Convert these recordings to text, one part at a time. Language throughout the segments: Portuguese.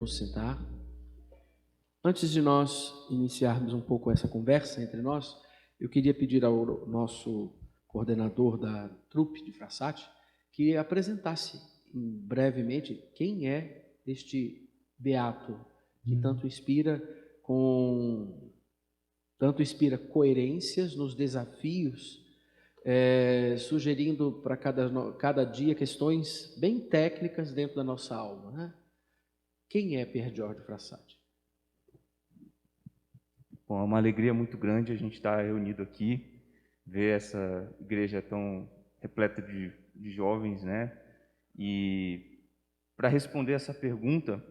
Vamos sentar. Antes de nós iniciarmos um pouco essa conversa entre nós, eu queria pedir ao nosso coordenador da trupe de Frassati que apresentasse brevemente quem é este beato que tanto inspira coerências nos desafios, sugerindo para cada dia questões bem técnicas dentro da nossa alma, né? Quem é Pier Giorgio Frassati? Bom, é uma alegria muito grande a gente estar reunido aqui, ver essa igreja tão repleta de jovens, né? E para responder essa pergunta,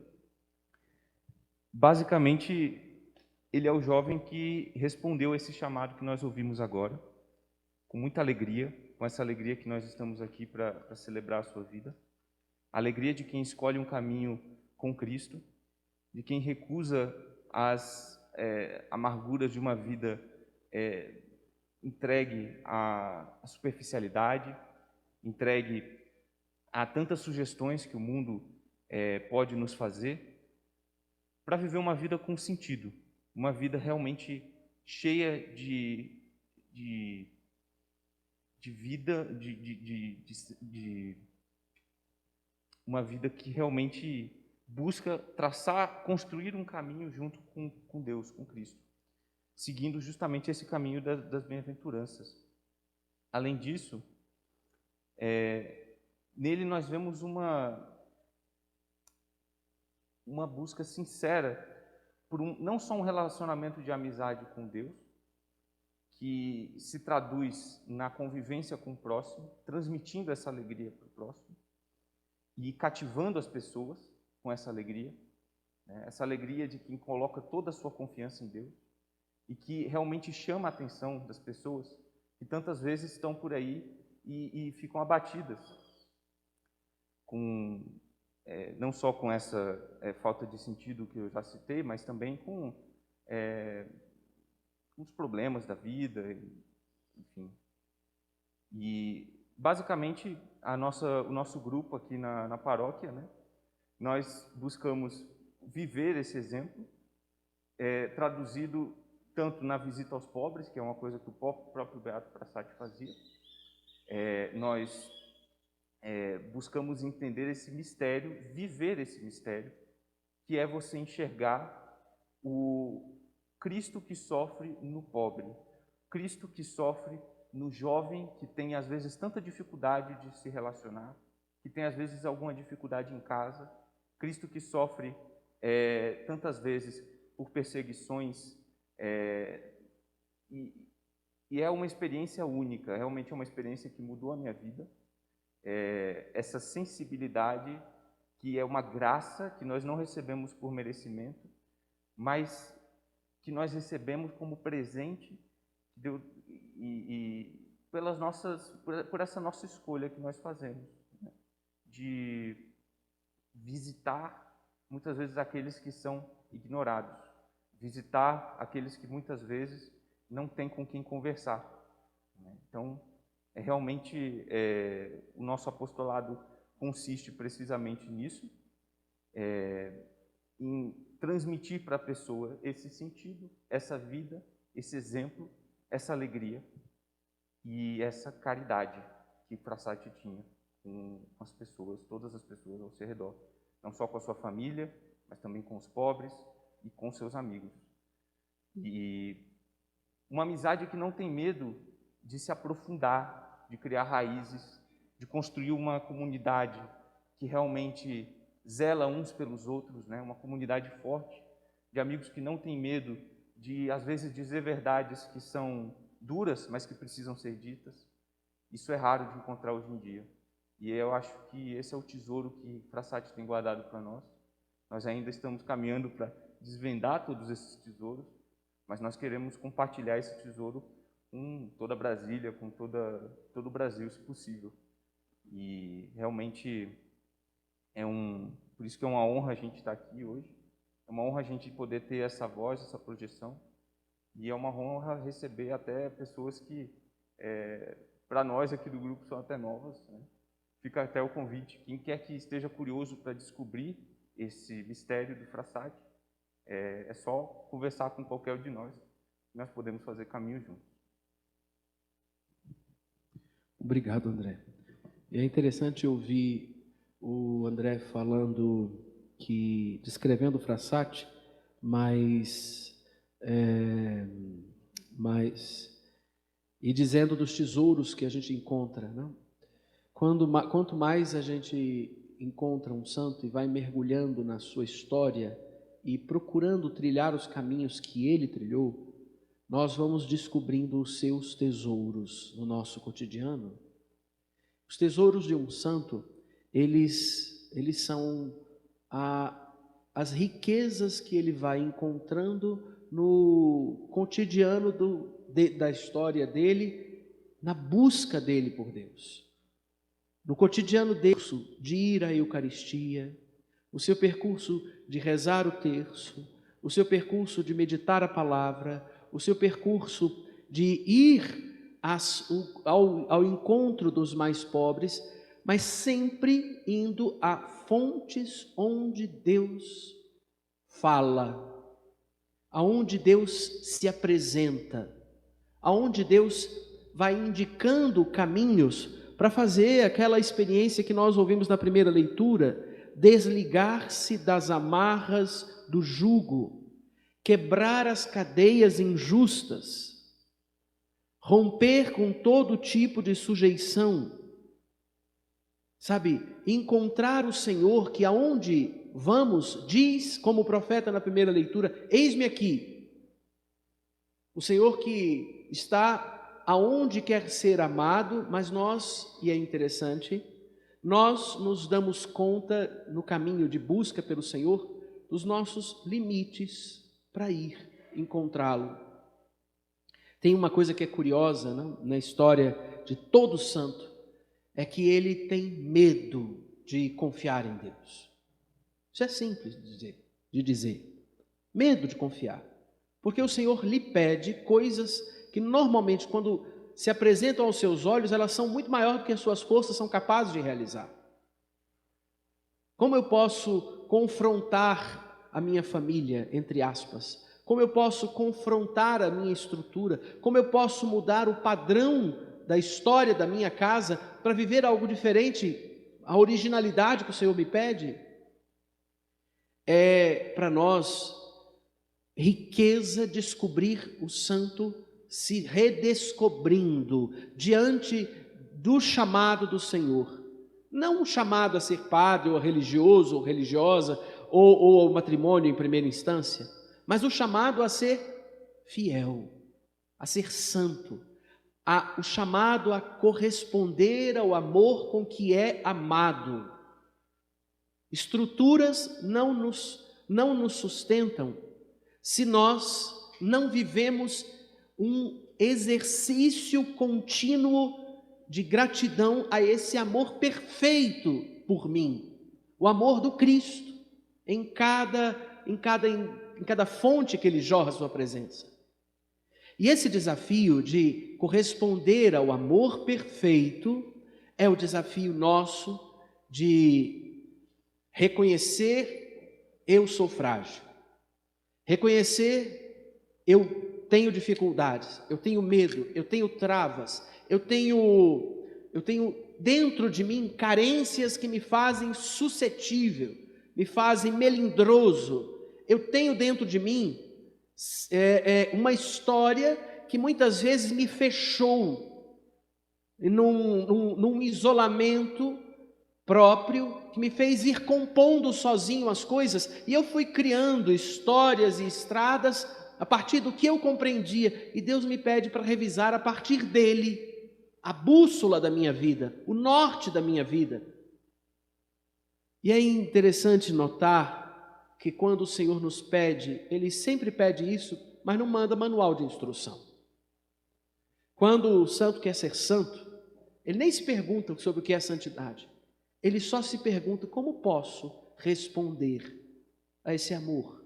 basicamente, ele é o jovem que respondeu esse chamado que nós ouvimos agora, com muita alegria, com essa alegria que nós estamos aqui para celebrar a sua vida. A alegria de quem escolhe um caminho com Cristo, de quem recusa as amarguras de uma vida entregue à superficialidade, entregue a tantas sugestões que o mundo pode nos fazer, para viver uma vida com sentido, uma vida realmente cheia de vida, uma vida que realmente busca traçar, construir um caminho junto com Deus, com Cristo, seguindo justamente esse caminho das bem-aventuranças. Além disso, nele nós vemos uma busca sincera por não só um relacionamento de amizade com Deus, que se traduz na convivência com o próximo, transmitindo essa alegria para o próximo e cativando as pessoas com essa alegria, né? Essa alegria de quem coloca toda a sua confiança em Deus e que realmente chama a atenção das pessoas que tantas vezes estão por aí e ficam abatidas com não só com essa falta de sentido que eu já citei, mas também com os problemas da vida, enfim. E basicamente o nosso grupo aqui na paróquia, né, nós buscamos viver esse exemplo, traduzido tanto na visita aos pobres, que é uma coisa que o próprio Beato Frassati fazia. Nós buscamos entender esse mistério, viver esse mistério, que é você enxergar o Cristo que sofre no pobre, Cristo que sofre no jovem que tem às vezes tanta dificuldade de se relacionar, que tem às vezes alguma dificuldade em casa, Cristo que sofre tantas vezes por perseguições, e é uma experiência única, realmente é uma experiência que mudou a minha vida. Essa sensibilidade que é uma graça que nós não recebemos por merecimento, mas que nós recebemos como presente por essa nossa escolha que nós fazemos, né? De visitar muitas vezes aqueles que são ignorados, visitar aqueles que muitas vezes não têm com quem conversar, né? Então, realmente o nosso apostolado consiste precisamente nisso, em transmitir para a pessoa esse sentido, essa vida, esse exemplo, essa alegria e essa caridade que Frassati tinha com as pessoas, todas as pessoas ao seu redor, não só com a sua família, mas também com os pobres e com seus amigos. E uma amizade que não tem medo de se aprofundar, de criar raízes, de construir uma comunidade que realmente zela uns pelos outros, né? Uma comunidade forte, de amigos que não têm medo de, às vezes, dizer verdades que são duras, mas que precisam ser ditas. Isso é raro de encontrar hoje em dia. E eu acho que esse é o tesouro que Frassati tem guardado para nós. Nós ainda estamos caminhando para desvendar todos esses tesouros, mas nós queremos compartilhar esse tesouro com toda Brasília, com todo o Brasil, se possível. E realmente por isso que é uma honra a gente estar aqui hoje, é uma honra a gente poder ter essa voz, essa projeção, e é uma honra receber até pessoas que, para nós aqui do grupo, são até novas, né? Fica até o convite, quem quer que esteja curioso para descobrir esse mistério do Frassati. É só conversar com qualquer um de nós podemos fazer caminho juntos. Obrigado, André. E é interessante ouvir o André falando descrevendo o Frassati, e dizendo dos tesouros que a gente encontra, não? Quanto mais a gente encontra um santo e vai mergulhando na sua história e procurando trilhar os caminhos que ele trilhou, nós vamos descobrindo os seus tesouros no nosso cotidiano. Os tesouros de um santo, eles são as riquezas que ele vai encontrando no cotidiano da história dele, na busca dele por Deus. No cotidiano dele, de ir à Eucaristia, o seu percurso de rezar o terço, o seu percurso de meditar a palavra, o seu percurso de ir ao encontro dos mais pobres, mas sempre indo a fontes onde Deus fala, aonde Deus se apresenta, aonde Deus vai indicando caminhos para fazer aquela experiência que nós ouvimos na primeira leitura, desligar-se das amarras do jugo, quebrar as cadeias injustas, romper com todo tipo de sujeição, sabe, encontrar o Senhor que aonde vamos, diz como o profeta na primeira leitura, eis-me aqui. O Senhor que está aonde quer ser amado, mas nós, e é interessante, nós nos damos conta no caminho de busca pelo Senhor dos nossos limites para ir encontrá-lo. Tem uma coisa que é curiosa, não? Na história de todo santo, é que ele tem medo de confiar em Deus. Isso é simples de dizer. Medo de confiar. Porque o Senhor lhe pede coisas que normalmente, quando se apresentam aos seus olhos, elas são muito maiores do que as suas forças são capazes de realizar. Como eu posso confrontar a minha família, entre aspas? Como eu posso confrontar a minha estrutura? Como eu posso mudar o padrão da história da minha casa para viver algo diferente, a originalidade que o Senhor me pede? É para nós riqueza descobrir o santo se redescobrindo diante do chamado do Senhor. Não o chamado a ser padre, ou religioso, ou religiosa, ou ao matrimônio em primeira instância, mas o chamado a ser fiel, a ser santo, o chamado a corresponder ao amor com que é amado. Estruturas não nos sustentam se nós não vivemos um exercício contínuo de gratidão a esse amor perfeito por mim, o amor do Cristo, em cada fonte que ele jorra a sua presença. E esse desafio de corresponder ao amor perfeito é o desafio nosso de reconhecer eu sou frágil, reconhecer eu tenho dificuldades, eu tenho medo, eu tenho travas, eu tenho dentro de mim carências que me fazem suscetível, me fazem melindroso. Eu tenho dentro de mim uma história que muitas vezes me fechou num isolamento próprio, que me fez ir compondo sozinho as coisas, e eu fui criando histórias e estradas a partir do que eu compreendia, e Deus me pede para revisar a partir dele a bússola da minha vida, o norte da minha vida. E é interessante notar que quando o Senhor nos pede, Ele sempre pede isso, mas não manda manual de instrução. Quando o santo quer ser santo, ele nem se pergunta sobre o que é santidade. Ele só se pergunta como posso responder a esse amor.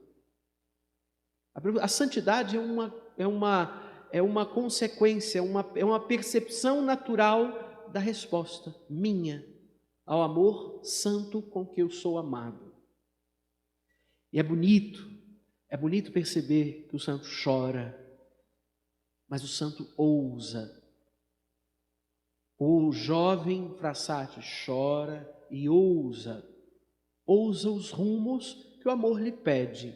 A santidade é uma consequência, é uma percepção natural da resposta minha ao amor santo com que eu sou amado. E é bonito perceber que o santo chora, mas o santo ousa. O jovem Frassati chora e ousa os rumos que o amor lhe pede.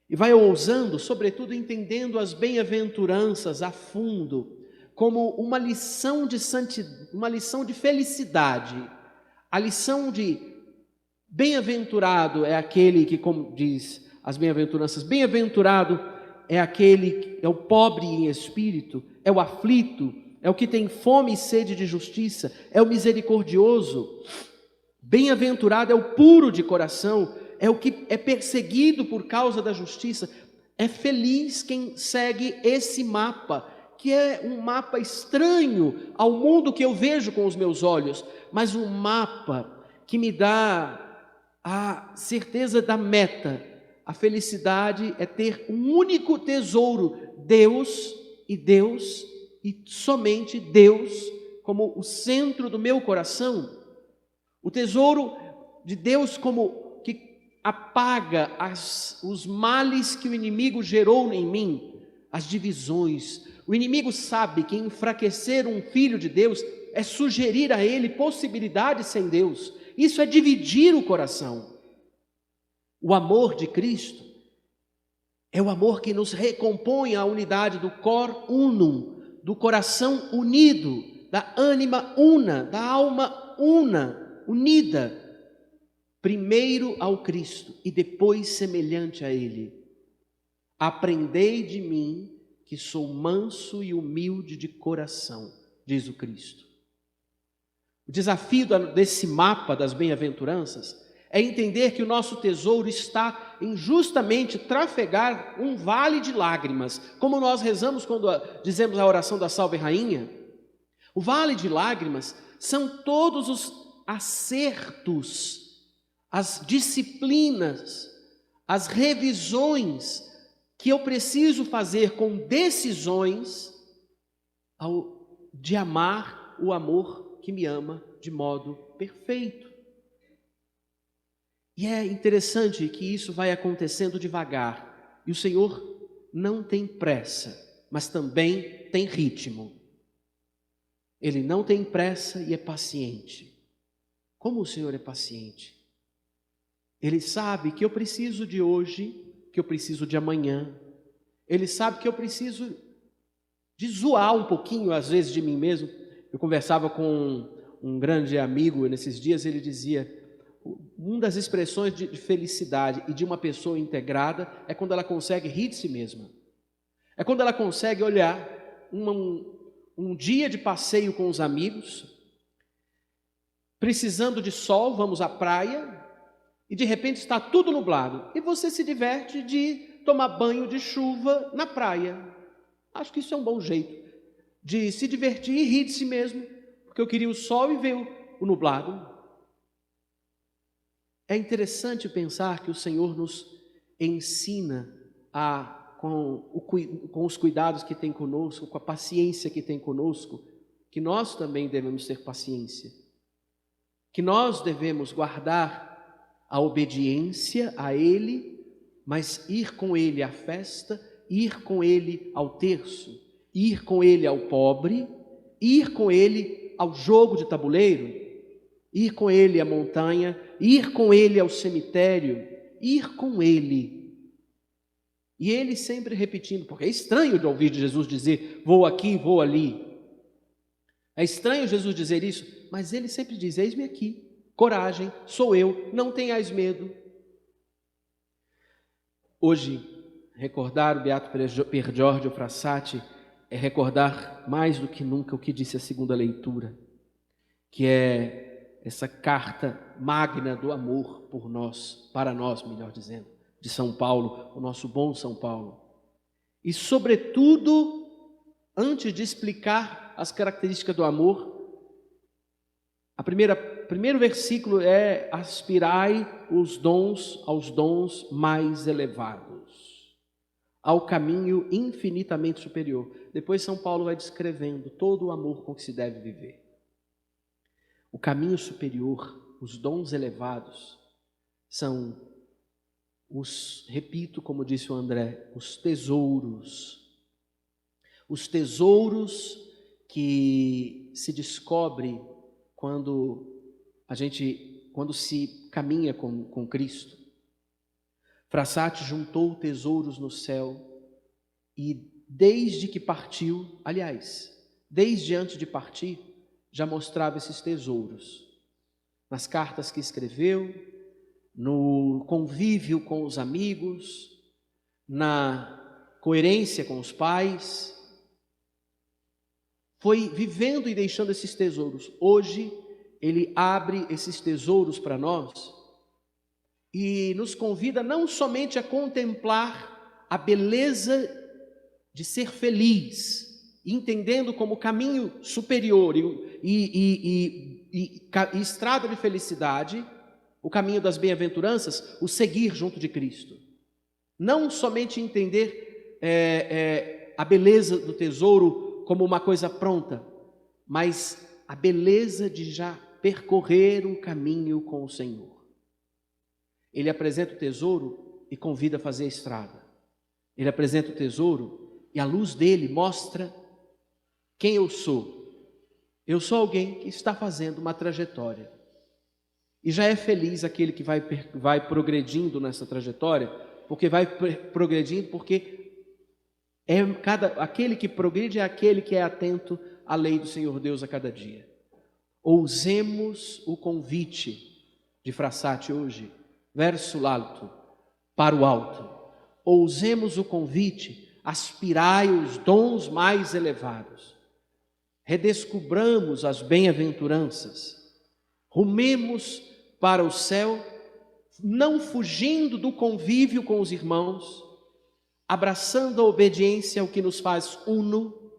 E vai ousando, sobretudo entendendo as bem-aventuranças a fundo, como uma lição de santidade, uma lição de felicidade. A lição de bem-aventurado é aquele que, como diz as bem-aventuranças, bem-aventurado é aquele, é o pobre em espírito, é o aflito, é o que tem fome e sede de justiça, é o misericordioso. Bem-aventurado é o puro de coração, é o que é perseguido por causa da justiça. É feliz quem segue esse mapa, que é um mapa estranho ao mundo que eu vejo com os meus olhos, mas um mapa que me dá a certeza da meta. A felicidade é ter um único tesouro, Deus e somente Deus como o centro do meu coração. O tesouro de Deus como que apaga os males que o inimigo gerou em mim, as divisões. O inimigo sabe que enfraquecer um filho de Deus é sugerir a ele possibilidades sem Deus. Isso é dividir o coração. O amor de Cristo é o amor que nos recompõe a unidade do cor unum, do coração unido, da ânima una, da alma unida, primeiro ao Cristo e depois semelhante a Ele. Aprendei de mim, que sou manso e humilde de coração, diz o Cristo. O desafio desse mapa das bem-aventuranças é entender que o nosso tesouro está em justamente trafegar um vale de lágrimas, como nós rezamos quando dizemos a oração da Salve Rainha. O vale de lágrimas são todos os acertos, as disciplinas, as revisões que eu preciso fazer com decisões de amar o amor que me ama de modo perfeito. E é interessante que isso vai acontecendo devagar. E o Senhor não tem pressa, mas também tem ritmo. Ele não tem pressa e é paciente. Como o Senhor é paciente? Ele sabe que eu preciso de hoje, que eu preciso de amanhã. Ele sabe que eu preciso de zoar um pouquinho, às vezes, de mim mesmo. Eu conversava com um grande amigo nesses dias, ele dizia, uma das expressões de felicidade e de uma pessoa integrada é quando ela consegue rir de si mesma. É quando ela consegue olhar um dia de passeio com os amigos, precisando de sol, vamos à praia, e de repente está tudo nublado. E você se diverte de tomar banho de chuva na praia. Acho que isso é um bom jeito de se divertir e rir de si mesmo, porque eu queria o sol e ver o nublado. É interessante pensar que o Senhor nos ensina com os cuidados que tem conosco, com a paciência que tem conosco, que nós também devemos ter paciência, que nós devemos guardar a obediência a Ele, mas ir com Ele à festa, ir com Ele ao terço, ir com Ele ao pobre, ir com Ele ao jogo de tabuleiro, ir com Ele à montanha, ir com Ele ao cemitério, ir com Ele. E Ele sempre repetindo, porque é estranho de ouvir Jesus dizer, vou aqui, vou ali. É estranho Jesus dizer isso, mas Ele sempre diz, eis-me aqui. Coragem, sou eu, não tenhais medo. Hoje, recordar o Beato Pier Giorgio Frassati é recordar mais do que nunca o que disse a segunda leitura, que é essa carta magna do amor por nós, para nós, melhor dizendo, de São Paulo, o nosso bom São Paulo. E, sobretudo, antes de explicar as características do amor, primeiro versículo é aspirai os dons aos dons mais elevados, ao caminho infinitamente superior. Depois São Paulo vai descrevendo todo o amor com que se deve viver. O caminho superior, os dons elevados, são repito, como disse o André, os tesouros que se descobre quando se caminha com Cristo. Frassati juntou tesouros no céu e desde que partiu, aliás, desde antes de partir, já mostrava esses tesouros. Nas cartas que escreveu, no convívio com os amigos, na coerência com os pais, foi vivendo e deixando esses tesouros. Hoje, ele abre esses tesouros para nós e nos convida não somente a contemplar a beleza de ser feliz, entendendo como caminho superior e estrada de felicidade, o caminho das bem-aventuranças, o seguir junto de Cristo. Não somente entender a beleza do tesouro como uma coisa pronta, mas a beleza de já percorrer um caminho com o Senhor. Ele apresenta o tesouro e convida a fazer a estrada. Ele apresenta o tesouro e a luz dele mostra quem eu sou. Eu sou alguém que está fazendo uma trajetória. E já é feliz aquele que vai progredindo nessa trajetória, porque vai progredindo, porque aquele que progride é aquele que é atento à lei do Senhor Deus a cada dia. Ousemos o convite de Frassati hoje, verso alto, para o alto. Ousemos o convite, aspirai os dons mais elevados. Redescubramos as bem-aventuranças. Rumemos para o céu, não fugindo do convívio com os irmãos, abraçando a obediência ao que nos faz uno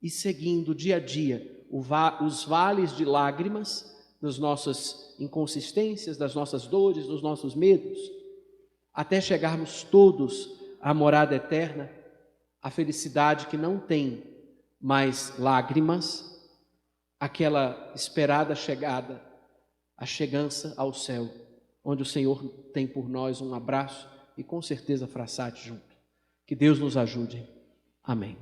e seguindo dia a dia os vales de lágrimas das nossas inconsistências, das nossas dores, dos nossos medos, até chegarmos todos à morada eterna, a felicidade que não tem mais lágrimas, aquela esperada chegada, a chegança ao céu, onde o Senhor tem por nós um abraço e com certeza Frassati junto. Que Deus nos ajude. Amém.